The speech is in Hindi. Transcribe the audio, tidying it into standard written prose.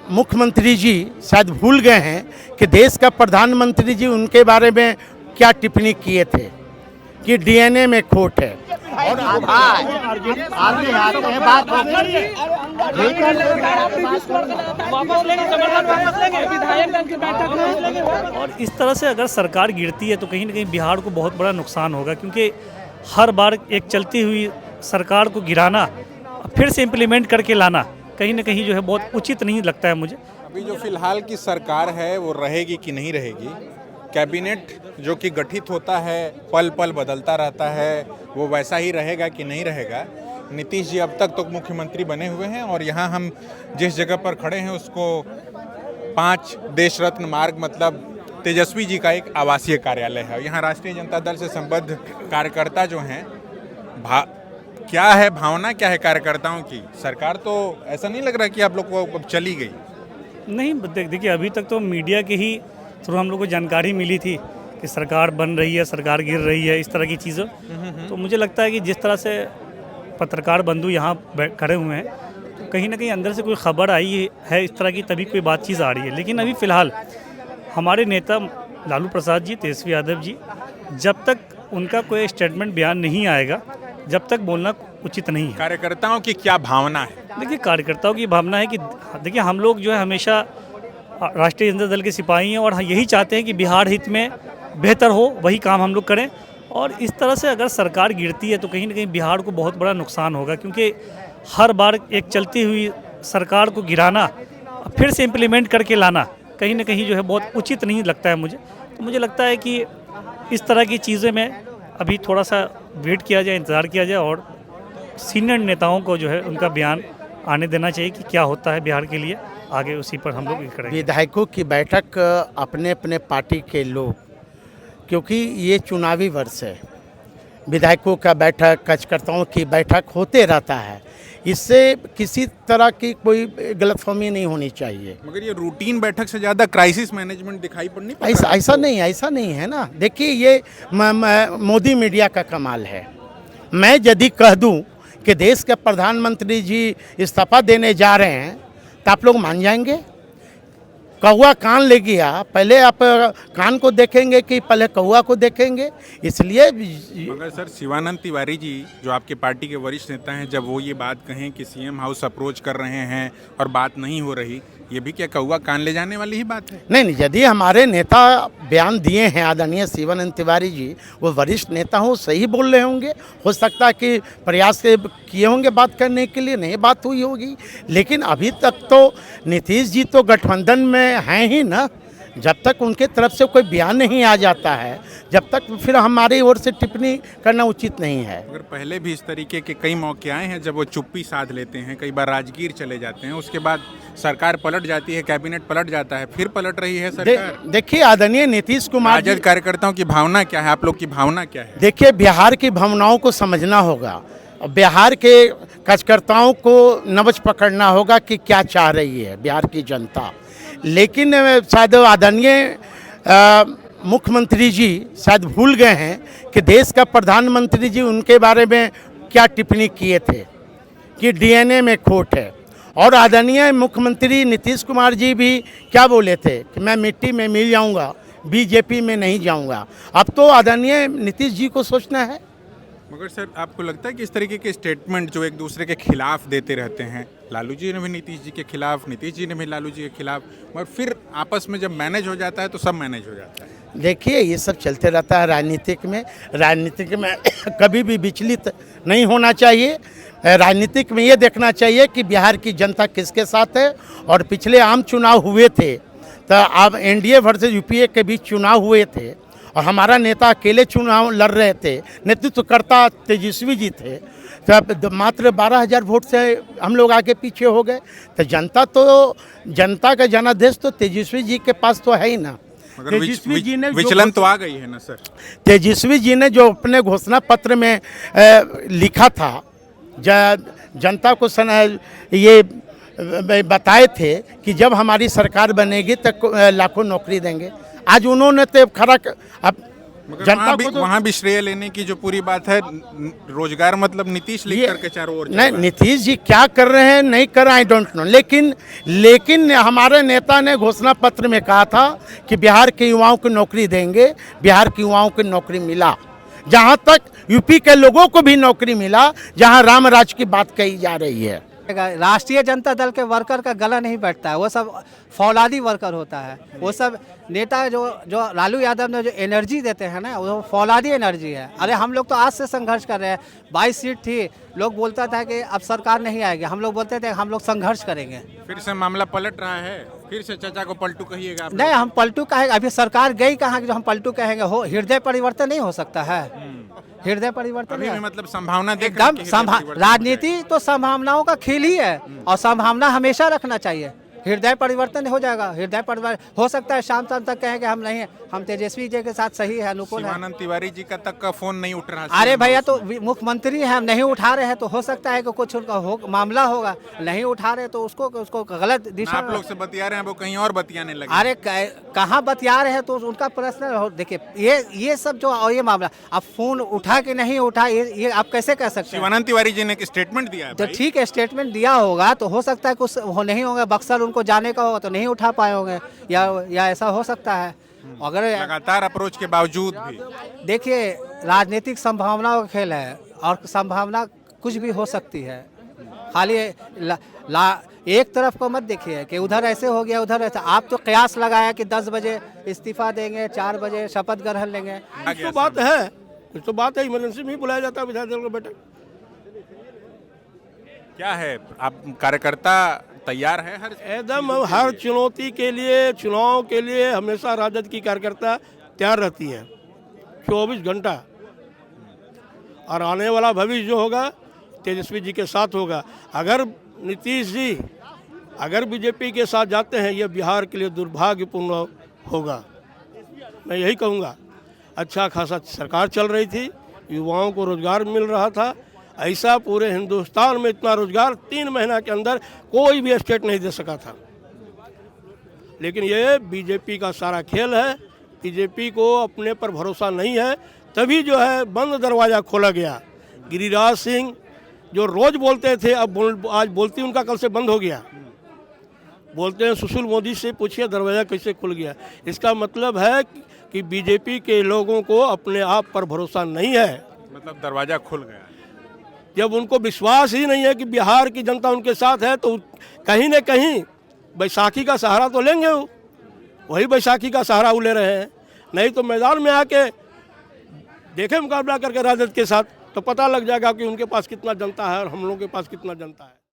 मुख्यमंत्री जी शायद भूल गए हैं कि देश का प्रधानमंत्री जी उनके बारे में क्या टिप्पणी किए थे कि डीएनए में खोट है। और और इस तरह से अगर सरकार गिरती है तो कहीं ना कहीं बिहार को बहुत बड़ा नुकसान होगा, क्योंकि हर बार एक चलती हुई सरकार को गिराना फिर से इम्प्लीमेंट करके लाना कहीं ना कहीं जो है बहुत उचित नहीं लगता है मुझे। अभी जो फिलहाल की सरकार है वो रहेगी कि नहीं रहेगी, कैबिनेट जो कि गठित होता है पल पल बदलता रहता है, वो वैसा ही रहेगा कि नहीं रहेगा। नीतीश जी अब तक तो मुख्यमंत्री बने हुए हैं और यहाँ हम जिस जगह पर खड़े हैं उसको 5 देश रत्न मार्ग मतलब तेजस्वी जी का एक आवासीय कार्यालय है। यहाँ राष्ट्रीय जनता दल से संबद्ध कार्यकर्ता जो हैं, क्या है भावना, क्या है कार्यकर्ताओं की? सरकार तो ऐसा नहीं लग रहा कि आप लोग को अब चली गई। नहीं, देखिए अभी तक तो मीडिया के ही थ्रू हम लोग को जानकारी मिली थी कि सरकार बन रही है, सरकार गिर रही है, इस तरह की चीज़ों। तो मुझे लगता है कि जिस तरह से पत्रकार बंधु यहाँ खड़े हुए हैं तो कहीं ना कहीं अंदर से कोई खबर आई है इस तरह की, तभी कोई बातचीत आ रही है। लेकिन अभी फ़िलहाल हमारे नेता लालू प्रसाद जी, तेजस्वी यादव जी, जब तक उनका कोई स्टेटमेंट बयान नहीं आएगा जब तक बोलना उचित नहीं है। कार्यकर्ताओं की क्या भावना है? देखिए कार्यकर्ताओं की भावना है कि देखिए हम लोग जो है हमेशा राष्ट्रीय जनता दल के सिपाही हैं और यही चाहते हैं कि बिहार हित में बेहतर हो, वही काम हम लोग करें। और इस तरह से अगर सरकार गिरती है तो कहीं ना कहीं बिहार को बहुत बड़ा नुकसान होगा, क्योंकि हर बार एक चलती हुई सरकार को गिराना फिर से इम्प्लीमेंट करके लाना कहीं ना कहीं जो है बहुत उचित नहीं लगता है मुझे। तो मुझे लगता है कि इस तरह की चीज़ें में अभी थोड़ा सा वेट किया जाए, इंतज़ार किया जाए और सीनियर नेताओं को जो है उनका बयान आने देना चाहिए कि क्या होता है बिहार के लिए, आगे उसी पर हम लोग करेंगे। विधायकों की बैठक अपने अपने पार्टी के लोग, क्योंकि ये चुनावी वर्ष है, विधायकों का बैठक, कार्यकर्ताओं की बैठक होते रहता है, इससे किसी तरह की कोई गलतफहमी नहीं होनी चाहिए। मगर ये रूटीन बैठक से ज़्यादा क्राइसिस मैनेजमेंट दिखाई पड़नी ऐसा नहीं है ना। देखिए ये मोदी मीडिया का कमाल है। मैं यदि कह दूं कि देश के प्रधानमंत्री जी इस्तीफा देने जा रहे हैं तो आप लोग मान जाएंगे? कौवा कान ले गया, पहले आप कान को देखेंगे कि पहले कौवा को देखेंगे? इसलिए मगर सर शिवानंद तिवारी जी जो आपके पार्टी के वरिष्ठ नेता हैं, जब वो ये बात कहें कि सीएम हाउस अप्रोच कर रहे हैं और बात नहीं हो रही, ये भी क्या कौवा कान ले जाने वाली ही बात है? नहीं, यदि हमारे नेता बयान दिए हैं आदरणीय शिवानंद तिवारी जी, वो वरिष्ठ नेता हो, सही बोल रहे होंगे। हो सकता है कि प्रयास किए होंगे बात करने के लिए, नहीं बात हुई होगी। लेकिन अभी तक तो नीतीश जी तो गठबंधन में हैं ही ना। जब तक उनके तरफ से कोई बयान नहीं आ जाता है, जब तक फिर हमारी ओर से टिप्पणी करना उचित नहीं है। अगर पहले भी इस तरीके के कई मौके आए हैं जब वो चुप्पी साध लेते हैं, कई बार राजगीर चले जाते हैं, उसके बाद सरकार पलट जाती है, कैबिनेट पलट जाता है, फिर पलट रही है सरकार। देखिए आदरणीय नीतीश कुमार जी, राजद कार्यकर्ताओं की भावना क्या है, आप लोग की भावना क्या है? देखिए बिहार की भावनाओं को समझना होगा, बिहार के कार्यकर्ताओं को नब्ज पकड़ना होगा कि क्या चाह रही है बिहार की जनता। लेकिन शायद आदरणीय मुख्यमंत्री जी शायद भूल गए हैं कि देश का प्रधानमंत्री जी उनके बारे में क्या टिप्पणी किए थे कि डीएनए में खोट है। और आदरणीय मुख्यमंत्री नीतीश कुमार जी भी क्या बोले थे कि मैं मिट्टी में मिल जाऊंगा, बीजेपी में नहीं जाऊंगा। अब तो आदरणीय नीतीश जी को सोचना है। मगर सर आपको लगता है कि इस तरीके के स्टेटमेंट जो एक दूसरे के खिलाफ देते रहते हैं, लालू जी ने भी नीतीश जी के खिलाफ, नीतीश जी ने भी लालू जी के खिलाफ, मगर फिर आपस में जब मैनेज हो जाता है तो सब मैनेज हो जाता है? देखिए ये सब चलते रहता है राजनीतिक में कभी भी विचलित नहीं होना चाहिए। राजनीतिक में ये देखना चाहिए कि बिहार की जनता किसके साथ है। और पिछले आम चुनाव हुए थे तो अब एनडीए वर्सेस यूपीए के बीच चुनाव हुए थे और हमारा नेता अकेले चुनाव लड़ रहे थे, नेतृत्वकर्ता तेजस्वी जी थे, तो मात्र 12,000 वोट से हम लोग आगे पीछे हो गए। तो जनता का जनादेश तो तेजस्वी जी के पास तो है ही ना। तेजस्वी जी ने विचलन तो आ गई है ना सर। तेजस्वी जी ने जो अपने घोषणा पत्र में लिखा था, जनता को ये बताए थे कि जब हमारी सरकार बनेगी तो लाखों नौकरी देंगे। आज उन्होंने तो खरा अब मगर जनता वहाँ को तो वहाँ भी श्रेय लेने की जो पूरी बात है, रोजगार मतलब नीतीश लिख करके चारों ओर चल नहीं, रहा है। नीतीश जी क्या कर रहे हैं नहीं कर रहे हैं आई डोंट नो, लेकिन हमारे नेता ने घोषणा पत्र में कहा था कि बिहार के युवाओं को नौकरी देंगे। बिहार के युवाओं को नौकरी मिला, जहां तक यूपी के लोगों को भी नौकरी मिला, जहां राम राज की बात कही जा रही है। राष्ट्रीय जनता दल के वर्कर का गला नहीं बैठता है, वो सब फौलादी वर्कर होता है। वो सब नेता जो लालू यादव ने जो एनर्जी देते हैं ना, वो फौलादी एनर्जी है। अरे हम लोग तो आज से संघर्ष कर रहे हैं। 22 सीट थी, लोग बोलता था कि अब सरकार नहीं आएगी, हम लोग बोलते थे हम लोग संघर्ष करेंगे। फिर से मामला पलट रहा है, फिर से चाचा को पलटू कहिएगा आप? नहीं, हम पलटू कहेंगे, अभी सरकार गई कहाँ कि जो हम पलटू कहेंगे। हो हृदय परिवर्तन नहीं हो सकता है, हृदय परिवर्तन अभी नहीं भी है। मतलब संभावना देख रहे हैं एकदम कि हृदय परिवर्तन राजनीति तो संभावनाओं का खेल ही है, और संभावना हमेशा रखना चाहिए। हृदय परिवर्तन हो जाएगा, हृदय परिवर्तन हो सकता है। शाम तक कहेंगे हम नहीं, हम तेजस्वी जी के साथ सही है, अनुकूल है। शिवानंद तिवारी जी का तक का फोन नहीं उठ रहा। अरे भैया, तो मुख्यमंत्री हैं, हम नहीं उठा रहे हैं, तो हो सकता है कि कुछ उनका मामला होगा। नहीं उठा रहे तो उसको गलत दिशा आप लोग से बतिया रहे हैं, वो कहीं और बतियाने लगे। अरे कहाँ बतिया रहे हैं तो उनका प्रश्न। देखिए ये सब जो ये मामला, अब फोन उठा कि नहीं उठा, ये आप कैसे कह सकते हैं? शिवानंद तिवारी जी ने एक स्टेटमेंट दिया है तो भाई। ठीक है, स्टेटमेंट दिया होगा तो हो सकता है कुछ हो नहीं होगा। बक्सर उनको जाने का होगा तो नहीं उठा पाए होंगे, या ऐसा हो सकता है। अगर लगातार अप्रोच के बावजूद भी देखिए, राजनीतिक संभावनाओं का खेल है, और संभावना कुछ भी हो सकती है। खाली एक तरफ को मत देखिए कि उधर ऐसे हो गया उधर ऐसा। आप तो कयास लगाया कि 10 बजे इस्तीफा देंगे, 4 बजे शपथ ग्रहण लेंगे। कुछ तो बात है, कुछ तो बात है। इमरजेंसी में ही बुलाया जाता है विधायक दल को बैठक। क्या है, आप कार्यकर्ता तैयार है हर एकदम हर चुनौती के लिए, चुनाव के लिए हमेशा राजद की कार्यकर्ता तैयार रहती है 24 घंटा। और आने वाला भविष्य जो होगा तेजस्वी जी के साथ होगा। अगर नीतीश जी अगर बीजेपी के साथ जाते हैं, यह बिहार के लिए दुर्भाग्यपूर्ण होगा। मैं यही कहूँगा। अच्छा खासा सरकार चल रही थी, युवाओं को रोजगार मिल रहा था। ऐसा पूरे हिंदुस्तान में इतना रोजगार 3 महीना के अंदर कोई भी स्टेट नहीं दे सका था। लेकिन ये बीजेपी का सारा खेल है। बीजेपी को अपने पर भरोसा नहीं है, तभी जो है बंद दरवाज़ा खोला गया। गिरिराज सिंह जो रोज बोलते थे, अब आज बोलती उनका कल से बंद हो गया। बोलते हैं सुशील मोदी से पूछिए दरवाज़ा कैसे खुल गया। इसका मतलब है कि बीजेपी के लोगों को अपने आप पर भरोसा नहीं है। मतलब दरवाजा खुल गया। जब उनको विश्वास ही नहीं है कि बिहार की जनता उनके साथ है, तो कहीं न कहीं बैसाखी का सहारा तो लेंगे। वही बैसाखी का सहारा वो ले रहे हैं। नहीं तो मैदान में आके देखें मुकाबला करके राजद के साथ, तो पता लग जाएगा कि उनके पास कितना जनता है और हम लोगों के पास कितना जनता है।